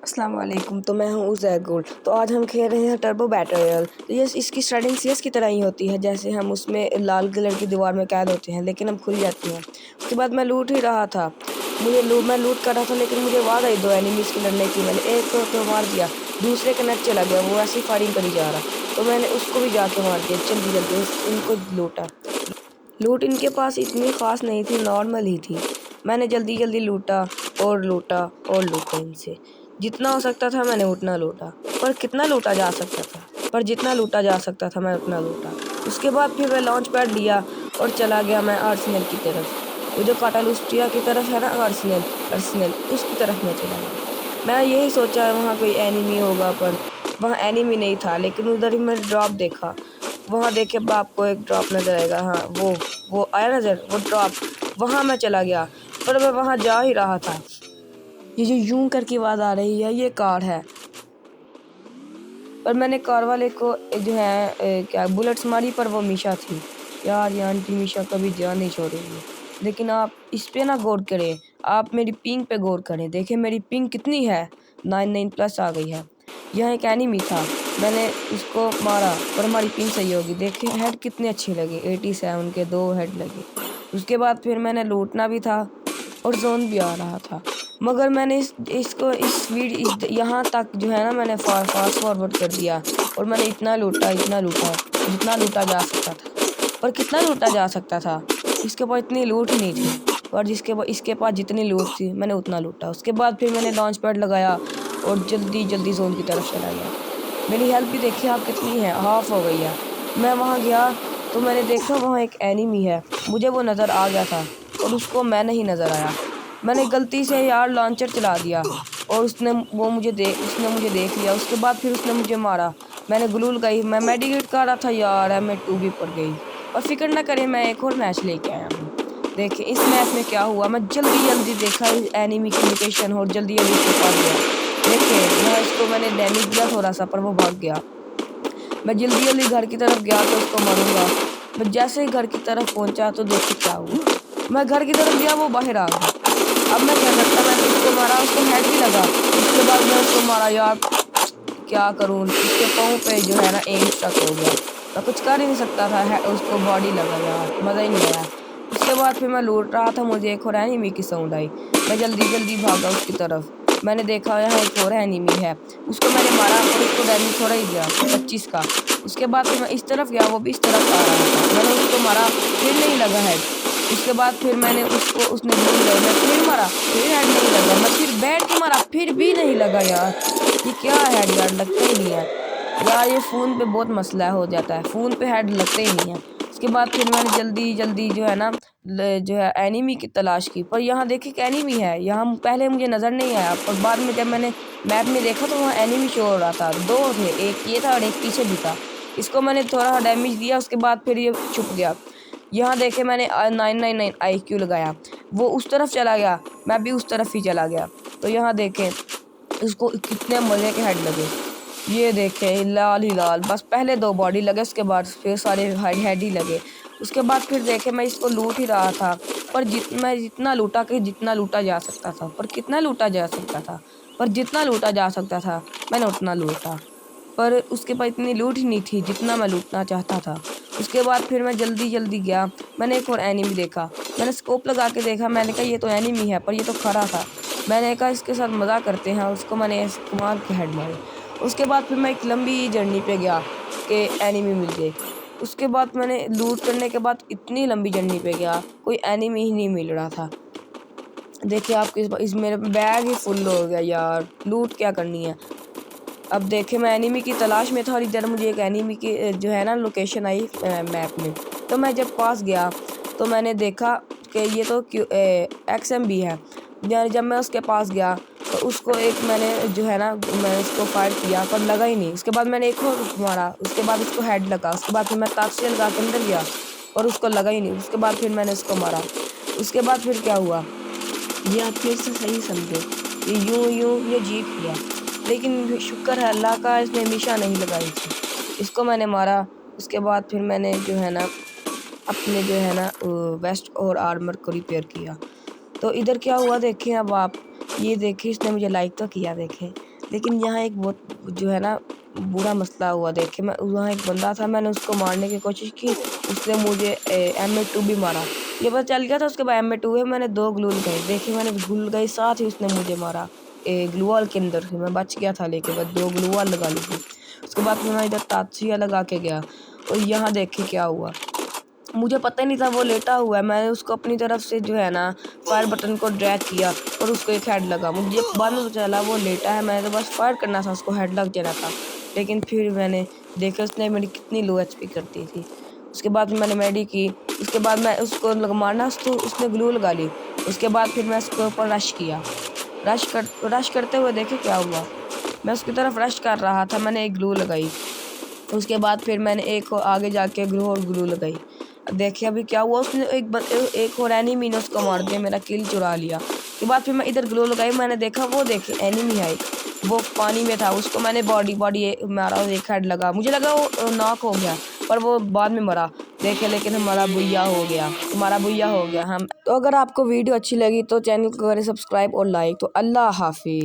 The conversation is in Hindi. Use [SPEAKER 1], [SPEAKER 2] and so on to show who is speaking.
[SPEAKER 1] अस्सलाम वालेकुम। तो मैं हूँ उज़ैर गोल्ड। तो आज हम खेल रहे हैं टर्बो बैटल रॉयल। तो ये इसकी स्टार्टिंग सीएस की तरह ही होती है, जैसे हम उसमें लाल कलर की दीवार में कैद होते हैं, लेकिन हम खुल जाती हैं। उसके बाद मैं लूट ही रहा था, मैं लूट कर रहा था, लेकिन मुझे आवाज़ आई 2 एनिमीज़ की लड़ने की। मैंने एक को तो मार दिया, दूसरे का नेट चला गया, वो ऐसे ही फायरिंग करी जा रहा, तो मैंने उसको भी जाके मार दिया जल्दी-जल्दी, उनको लूटा। लूट इनके पास इतनी ख़ास नहीं थी, नॉर्मल ही थी। मैंने जल्दी-जल्दी लूटा और लूटा और लूटा इनसे। जितना हो सकता था मैंने उतना लूटा, पर कितना लूटा जा सकता था? पर जितना लूटा जा सकता था मैं उतना लूटा। उसके बाद फिर मैं लॉन्च पैड लिया और चला गया मैं आर्सेनल की तरफ। वो जो काटालुस्ट्रिया की तरफ है ना, आर्सेनल आर्सेनल उसकी तरफ मैं चला गया। मैं यही सोचा वहाँ कोई एनिमी होगा, पर वहाँ एनिमी नहीं था, लेकिन उधर ही मैंने ड्रॉप देखा। वहाँ देखे आपको एक ड्रॉप नज़र आएगा, हाँ वो आया नज़र, वो ड्रॉप, वहाँ मैं चला गया। पर मैं वहाँ जा ही रहा था, ये जो यूं करके आवाज़ आ रही है ये कार है। पर मैंने कार वाले को जो है क्या बुलेट्स मारी, पर वो मीशा थी। यार ये आंटी मीशा कभी जान नहीं छोड़ेगी। लेकिन आप इस पे ना गौर करें, आप मेरी पिंग पे गौर करें। देखें मेरी पिंग कितनी है, 99+ आ गई है। यहाँ एक एनिमी था, मैंने उसको मारा, पर हमारी पिंग सही होगी। देखें हेड कितने अच्छे लगे, 87 के 2 हेड लगे। उसके बाद फिर मैंने लूटना भी था और जोन भी आ रहा था, मगर मैंने इस यहाँ तक जो है ना, मैंने फास्ट फॉरवर्ड कर दिया और मैंने इतना लूटा जितना लूटा जा सकता था। पर कितना लूटा जा सकता था? इसके पास इतनी लूट नहीं थी, और इसके पास जितनी लूट थी मैंने उतना लूटा। उसके बाद फिर मैंने लॉन्च पैड लगाया और जल्दी जल्दी जोन की तरफ चला गया। मेरी हेल्थ भी देखिए आप कितनी है, हाफ हो गई है। मैं वहाँ गया तो मैंने देखा वहाँ एक एनिमी है, मुझे वो नज़र आ गया था और उसको मैं नहीं नज़र आया। मैंने गलती से यार लॉन्चर चला दिया और उसने मुझे देख लिया। उसके बाद फिर उसने मुझे मारा, मैंने ग्लूल गई, मैं मेडिकेट कर रहा था यार, मैं 2 भी पड़ गई। और फिक्र ना करें, मैं एक और मैच लेके आया हूँ। देखिए इस मैच में क्या हुआ, मैं जल्दी जल्दी देखा एनिमी की लोकेशन और जल्दी जल्दी उसके पास गया। देखिए यहाँ इसको मैंने डैमेज दिया थोड़ा सा, पर वो भाग गया। मैं जल्दी जल्दी घर की तरफ गया तो उसको मारूंगा। मैं जैसे ही घर की तरफ पहुंचा तो देखिए क्या हुआ, मैं घर की तरफ गया वो बाहर आ गया। अब मैं क्या करता, मैंने उसको मारा, उसको हेड भी लगा। उसके बाद मैं उसको मारा यार, क्या करूँ, उसके पाँव पे जो है ना एम स्टक हो गया, मैं कुछ कर ही नहीं सकता था। उसको बॉडी लगा यार, मज़ा ही नहीं आया। उसके बाद फिर मैं लूट रहा था, मुझे एक और एनिमी की साउंड आई, मैं जल्दी जल्दी भागा उसकी तरफ। मैंने देखा यहाँ एक और एनिमी है, उसको मैंने मारा और उसको डैमेज थोड़ा ही दिया, 25 का। उसके बाद फिर मैं इस तरफ गया, वो भी इस तरफ आ रहा था, मैंने उसको मारा, फिर नहीं लगा हेड। उसके बाद फिर मैंने उसने ग्लू लगाई, मैं फिर मारा, फिर हेड नहीं लगा, मैं फिर बैठ के मारा, फिर भी नहीं लगा यार। ये क्या हेड यार, लगता ही नहीं है यार, ये फ़ोन पे बहुत मसला हो जाता है, फ़ोन पे हेड लगते ही नहीं है। उसके बाद फिर मैंने जल्दी जल्दी जो है ना जो है एनिमी की तलाश की, पर यहाँ देखिए एक एनिमी है, यहाँ पहले मुझे नज़र नहीं आया, पर बाद में जब मैंने मैप में देखा तो वहाँ एनिमी शो हो रहा था। 2 थे, एक ये था और एक पीछे भी था। इसको मैंने थोड़ा डैमेज दिया, उसके बाद फिर ये छुप गया। यहाँ देखे मैंने 999 IQ लगाया, वो उस तरफ चला गया, मैं भी उस तरफ ही चला गया। तो यहाँ देखें उसको कितने मज़े के हेड लगे, ये देखें लाल ही लाल, बस पहले 2 बॉडी लगे, उसके बाद फिर सारे हेड ही लगे। उसके बाद फिर देखे मैं इसको लूट ही रहा था, पर मैं जितना लूटा कि जितना लूटा जा सकता था, पर कितना लूटा जा सकता था, पर जितना लूटा जा सकता था मैंने उतना लूटा। पर उसके पास इतनी लूट ही नहीं थी जितना मैं लूटना चाहता था। उसके बाद फिर मैं जल्दी जल्दी गया, मैंने एक और एनिमी देखा, मैंने स्कोप लगा के देखा, मैंने कहा ये तो एनिमी है, पर ये तो खड़ा था। मैंने कहा इसके साथ मज़ा करते हैं, उसको मैंने ऐसे मार के हेड मारे। उसके बाद फिर मैं एक लंबी जर्नी पे गया कि एनिमी मिल जाए। उसके बाद मैंने लूट करने के बाद इतनी लंबी जर्नी पे गया, कोई एनिमी ही नहीं मिल रहा था। देखिए आपके इस मेरे बैग ही फुल हो गया यार, लूट क्या करनी है। अब देखे मैं एनिमी की तलाश में था और इधर मुझे एक एनिमी की जो है ना लोकेशन आई मैप में। तो मैं जब पास गया तो मैंने देखा कि ये तो XMB है। जब मैं उसके पास गया तो उसको एक मैंने जो है ना, मैंने उसको फायर किया पर लगा ही नहीं। उसके बाद मैंने एक और मारा, उसके बाद उसको हेड लगा। उसके बाद फिर मैं ताकसी लगा के अंदर गया और उसको लगा ही नहीं। उसके बाद फिर मैंने उसको मारा। उसके बाद फिर क्या हुआ, ये आप फिर से सही समझो, ये यूं ये जीत गया, लेकिन शुक्र है अल्लाह का इसने हमेशा नहीं लगाई थी। इसको मैंने मारा। उसके बाद फिर मैंने जो है ना अपने जो है ना वेस्ट और आर्मर को रिपेयर किया। तो इधर क्या हुआ देखें अब आप, ये देखिए इसने मुझे लाइक तो किया देखे, लेकिन यहाँ एक बहुत जो है ना बुरा मसला हुआ। देखे मैं वहाँ एक बंदा था, मैंने उसको मारने की कोशिश की, उसने मुझे M2 भी मारा। ये पता चल गया था उसके बाद M2 है, मैंने 2 ग्लू लगाई। देखिए मैंने ग्लू लगाई, साथ ही उसने मुझे मारा ग्लू वॉल के अंदर से। मैं बच गया था, लेकिन बस 2 ग्लू वॉल लगा ली थी। उसके बाद फिर मैं इधर ताजिया लगा के गया और यहाँ देखिए क्या हुआ। मुझे पता ही नहीं था वो लेटा हुआ है। मैंने उसको अपनी तरफ से जो है ना फायर बटन को ड्रैग किया और उसको एक हेड लगा। मुझे बाद में तो चला वो लेटा है, मैंने तो बस फायर करना था, उसको हेड लग जाना था। लेकिन फिर मैंने देखा उसने मेरी कितनी लो HP कर दी थी। उसके बाद मैंने मेडी की। उसके बाद मैं उसको मारना तो उसने ग्लू लगा ली। उसके बाद फिर मैं उसके ऊपर रश किया। रश करते हुए देखे क्या हुआ। मैं उसकी तरफ रश कर रहा था, मैंने एक ग्लू लगाई। उसके बाद फिर मैंने एक और आगे जाके ग्लू लगाई। देखिए अभी क्या हुआ, उसने एक और एनिमी ने उसको मार दिया, मेरा किल चुरा लिया। उसके बाद फिर मैं इधर ग्लू लगाई, मैंने देखा वो देखे एनिमी है एक, वो पानी में था, उसको मैंने बॉडी मारा और एक हेड लगा। मुझे लगा वो नॉक हो गया, पर वो बाद में मरा। देखे लेकिन हमारा बुया हो गया, हमारा बुया हो गया हम। तो अगर आपको वीडियो अच्छी लगी तो चैनल को करें सब्सक्राइब और लाइक। तो अल्लाह हाफिज।